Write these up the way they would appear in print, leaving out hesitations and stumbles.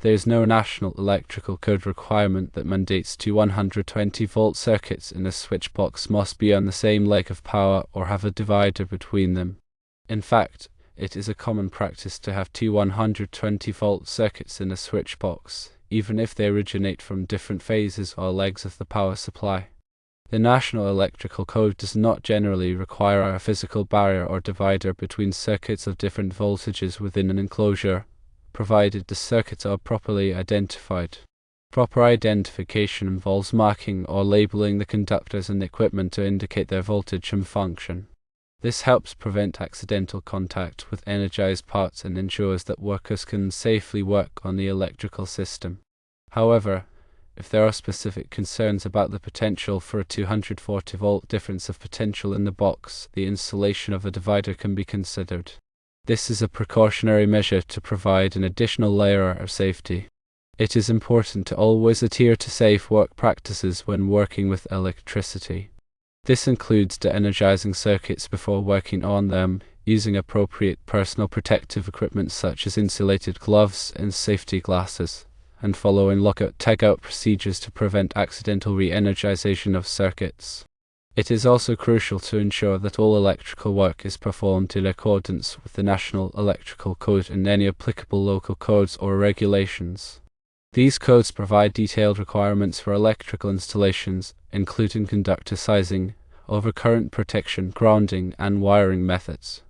There is no national electrical code requirement that mandates 2 120-volt circuits in a switch box must be on the same leg of power or have a divider between them. In fact, it is a common practice to have 2 120-volt circuits in a switch box, even if they originate from different phases or legs of the power supply. The National Electrical Code does not generally require a physical barrier or divider between circuits of different voltages within an enclosure, provided the circuits are properly identified. Proper identification involves marking or labeling the conductors and equipment to indicate their voltage and function. This helps prevent accidental contact with energized parts and ensures that workers can safely work on the electrical system. However, if there are specific concerns about the potential for a 240-volt difference of potential in the box, the installation of a divider can be considered. This is a precautionary measure to provide an additional layer of safety. It is important to always adhere to safe work practices when working with electricity. This includes de-energizing circuits before working on them, using appropriate personal protective equipment such as insulated gloves and safety glasses, and following lockout-tagout procedures to prevent accidental re-energization of circuits. It is also crucial to ensure that all electrical work is performed in accordance with the National Electrical Code and any applicable local codes or regulations. These codes provide detailed requirements for electrical installations, including conductor sizing, overcurrent protection, grounding, and wiring methods.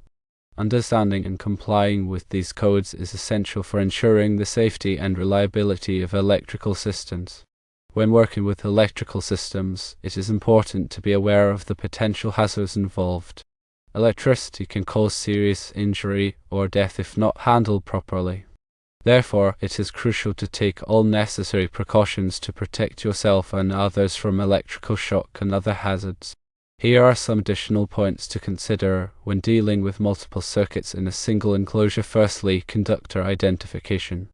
Understanding and complying with these codes is essential for ensuring the safety and reliability of electrical systems. When working with electrical systems, it is important to be aware of the potential hazards involved. Electricity can cause serious injury or death if not handled properly. Therefore, it is crucial to take all necessary precautions to protect yourself and others from electrical shock and other hazards. Here are some additional points to consider when dealing with multiple circuits in a single enclosure. Firstly, conductor identification.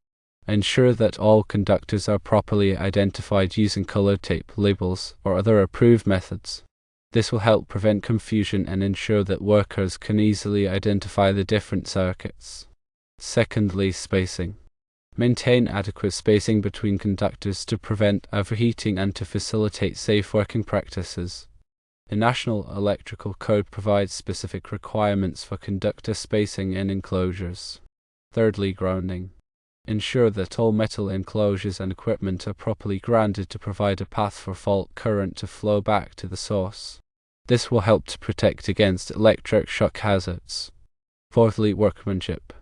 Ensure that all conductors are properly identified using color tape, labels, or other approved methods. This will help prevent confusion and ensure that workers can easily identify the different circuits. Secondly, spacing. Maintain adequate spacing between conductors to prevent overheating and to facilitate safe working practices. The National Electrical Code provides specific requirements for conductor spacing in enclosures. Thirdly, grounding. Ensure that all metal enclosures and equipment are properly grounded to provide a path for fault current to flow back to the source. This will help to protect against electric shock hazards. Fourthly, workmanship.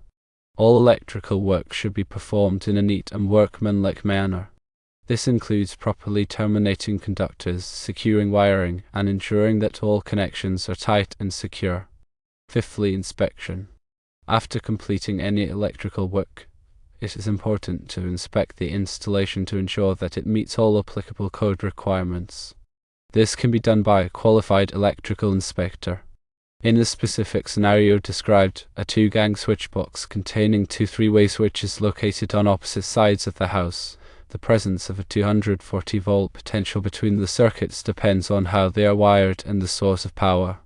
All electrical work should be performed in a neat and workmanlike manner. This includes properly terminating conductors, securing wiring, and ensuring that all connections are tight and secure. Fifthly, inspection. After completing any electrical work, it is important to inspect the installation to ensure that it meets all applicable code requirements. This can be done by a qualified electrical inspector. In the specific scenario described, a 2-gang switch box containing 2 3-way switches located on opposite sides of the house. The presence of a 240-volt potential between the circuits depends on how they are wired and the source of power.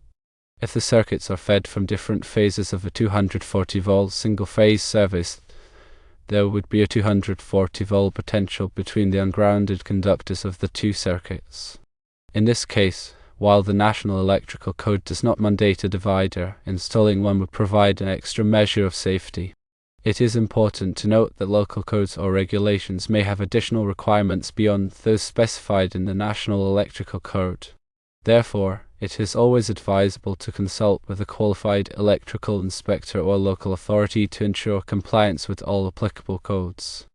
If the circuits are fed from different phases of a 240-volt single-phase service, there would be a 240-volt potential between the ungrounded conductors of the two circuits. In this case, while the National Electrical Code does not mandate a divider, installing one would provide an extra measure of safety. It is important to note that local codes or regulations may have additional requirements beyond those specified in the National Electrical Code. Therefore, it is always advisable to consult with a qualified electrical inspector or local authority to ensure compliance with all applicable codes.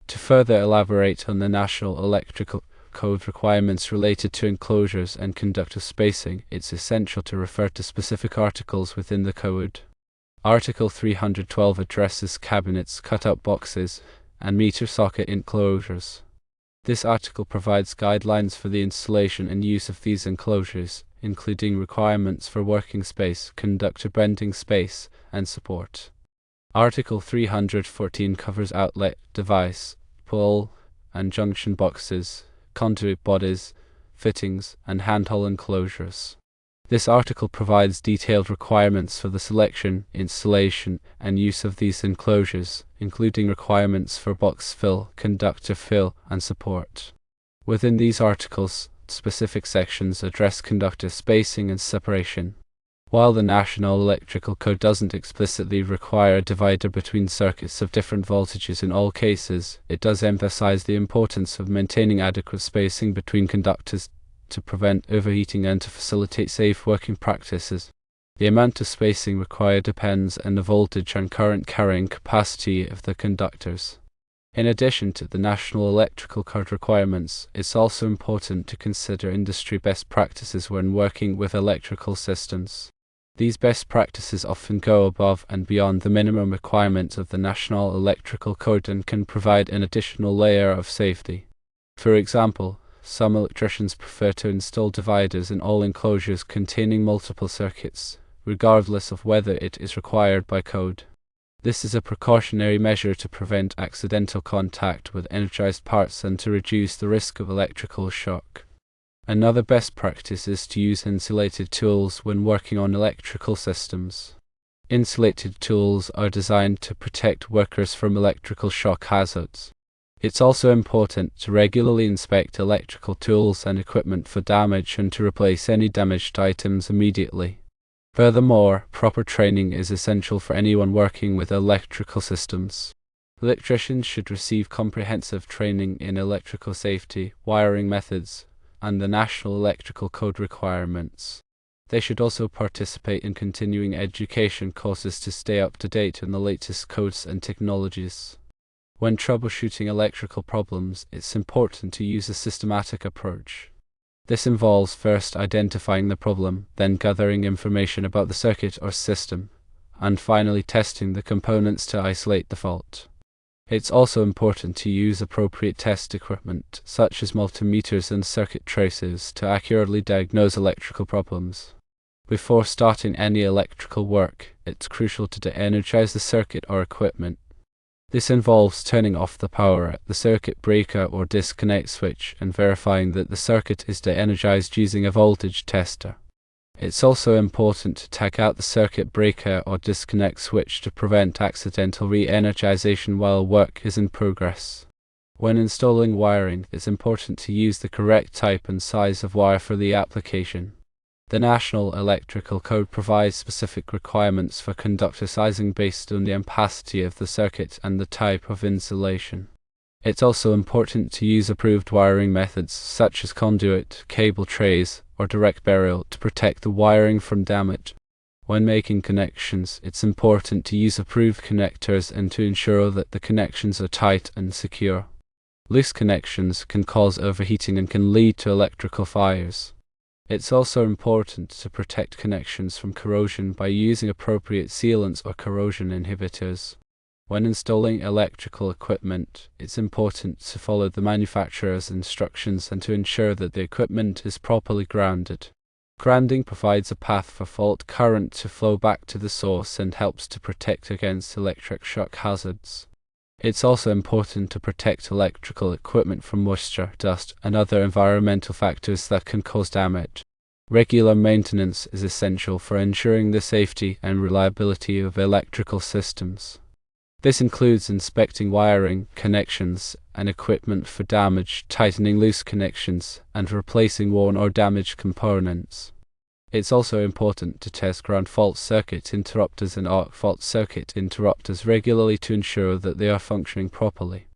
To further elaborate on the National Electrical Code requirements related to enclosures and conductor spacing, it's essential to refer to specific articles within the code. Article 312 addresses cabinets, cut-out boxes, and meter socket enclosures. This article provides guidelines for the installation and use of these enclosures, including requirements for working space, conductor bending space, and support. Article 314 covers outlet, device, pole, and junction boxes, conduit bodies, fittings, and handheld enclosures. This article provides detailed requirements for the selection, installation, and use of these enclosures, including requirements for box fill, conductor fill, and support. Within these articles, specific sections address conductor spacing and separation. While the National Electrical Code doesn't explicitly require a divider between circuits of different voltages in all cases, it does emphasize the importance of maintaining adequate spacing between conductors to prevent overheating and to facilitate safe working practices. The amount of spacing required depends on the voltage and current carrying capacity of the conductors. In addition to the National Electrical Code requirements, it's also important to consider industry best practices when working with electrical systems. These best practices often go above and beyond the minimum requirements of the National Electrical Code and can provide an additional layer of safety. For example, some electricians prefer to install dividers in all enclosures containing multiple circuits, regardless of whether it is required by code. This is a precautionary measure to prevent accidental contact with energized parts and to reduce the risk of electrical shock. Another best practice is to use insulated tools when working on electrical systems. Insulated tools are designed to protect workers from electrical shock hazards. It's also important to regularly inspect electrical tools and equipment for damage and to replace any damaged items immediately. Furthermore, proper training is essential for anyone working with electrical systems. Electricians should receive comprehensive training in electrical safety, wiring methods, and the National Electrical Code requirements. They should also participate in continuing education courses to stay up to date on the latest codes and technologies. When troubleshooting electrical problems, it's important to use a systematic approach. This involves first identifying the problem, then gathering information about the circuit or system, and finally testing the components to isolate the fault. It's also important to use appropriate test equipment, such as multimeters and circuit tracers, to accurately diagnose electrical problems. Before starting any electrical work, it's crucial to de-energize the circuit or equipment. This involves turning off the power at the circuit breaker or disconnect switch and verifying that the circuit is de-energized using a voltage tester. It's also important to take out the circuit breaker or disconnect switch to prevent accidental re-energization while work is in progress. When installing wiring, it's important to use the correct type and size of wire for the application. The National Electrical Code provides specific requirements for conductor sizing based on the ampacity of the circuit and the type of insulation. It's also important to use approved wiring methods such as conduit, cable trays, or direct burial to protect the wiring from damage. When making connections, it's important to use approved connectors and to ensure that the connections are tight and secure. Loose connections can cause overheating and can lead to electrical fires. It's also important to protect connections from corrosion by using appropriate sealants or corrosion inhibitors. When installing electrical equipment, it's important to follow the manufacturer's instructions and to ensure that the equipment is properly grounded. Grounding provides a path for fault current to flow back to the source and helps to protect against electric shock hazards. It's also important to protect electrical equipment from moisture, dust, and other environmental factors that can cause damage. Regular maintenance is essential for ensuring the safety and reliability of electrical systems. This includes inspecting wiring, connections, and equipment for damage, tightening loose connections, and replacing worn or damaged components. It's also important to test ground fault circuit interrupters and arc fault circuit interrupters regularly to ensure that they are functioning properly.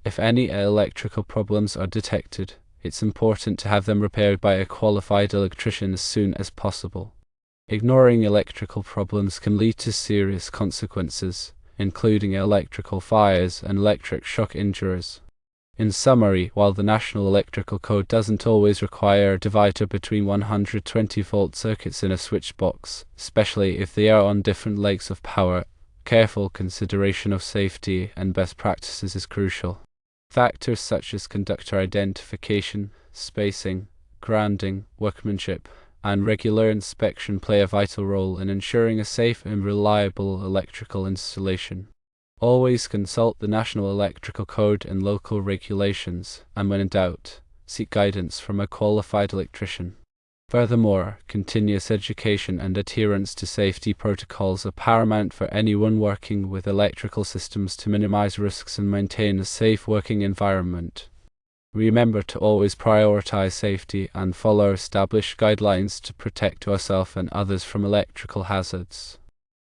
If any electrical problems are detected, it's important to have them repaired by a qualified electrician as soon as possible. Ignoring electrical problems can lead to serious consequences, including electrical fires and electric shock injuries. In summary, while the National Electrical Code doesn't always require a divider between 120-volt circuits in a switch box, especially if they are on different legs of power, careful consideration of safety and best practices is crucial. Factors such as conductor identification, spacing, grounding, workmanship, and regular inspection play a vital role in ensuring a safe and reliable electrical installation. Always consult the National Electrical Code and local regulations, and when in doubt, seek guidance from a qualified electrician. Furthermore, continuous education and adherence to safety protocols are paramount for anyone working with electrical systems to minimize risks and maintain a safe working environment. Remember to always prioritize safety and follow established guidelines to protect yourself and others from electrical hazards.